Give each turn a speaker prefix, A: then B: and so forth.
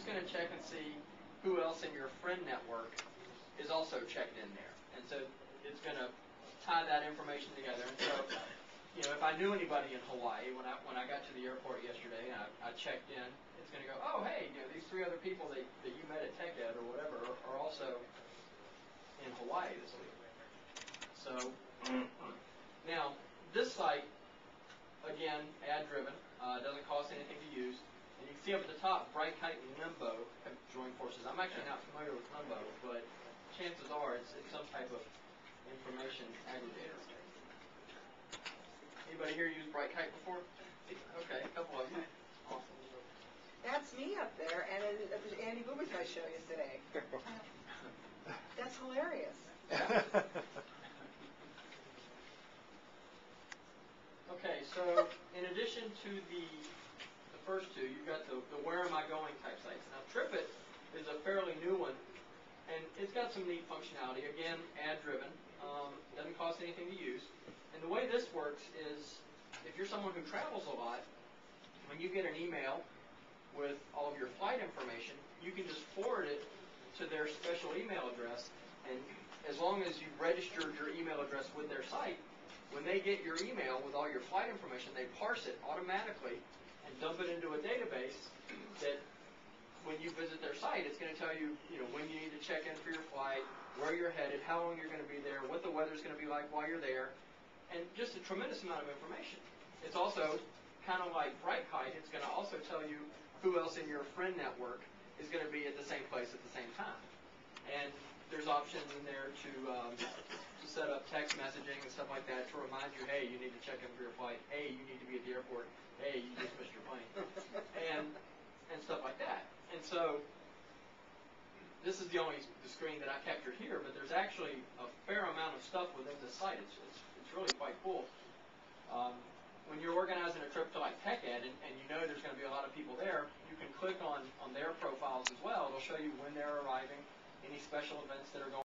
A: going to check and see who else in your friend network is also checked in there. And so it's going to tie that information together. And so, you know, if I knew anybody in Hawaii, when I got to the airport yesterday and I checked in, it's going to go, oh, hey, you know, these 3 other people that you met at Tech Ed or whatever are also in Hawaii this week. So now, this site, again, ad-driven, doesn't cost anything to use. And you can see up at the top, Bright Kite and Limbo have joined forces. I'm actually not familiar with Limbo, but chances are it's some type of information aggregator. Anybody here use Bright Kite before? Okay, a couple of you. Awesome.
B: That's me up there, and it was Andy Bubicai's show yesterday. That's hilarious.
A: Okay, so in addition to the first two, you've got the where am I going type sites. Now TripIt is a fairly new one, and it's got some neat functionality. Again, ad-driven, doesn't cost anything to use. And the way this works is, if you're someone who travels a lot, when you get an email with all of your flight information, you can just forward it to their special email address, and as long as you've registered your email address with their site, when they get your email with all your flight information, they parse it automatically and dump it into a database that when you visit their site, it's going to tell you, when you need to check in for your flight, where you're headed, how long you're going to be there, what the weather's going to be like while you're there, and just a tremendous amount of information. It's also kind of like Bright Kite. It's going to also tell you who else in your friend network is going to be at the same place at the same time. And there's options in there to set up text messaging and stuff like that to remind you, hey, you need to check in for your flight. Hey, you need to be at the airport. Hey, you just missed your plane. and stuff like that. And so this is the screen that I captured here, but there's actually a fair amount of stuff within the site. It's really quite cool. When you're organizing a trip to like Tech Ed and you know there's going to be a lot of people there, you can click on their profiles as well. It'll show you when they're arriving, any special events that are going on.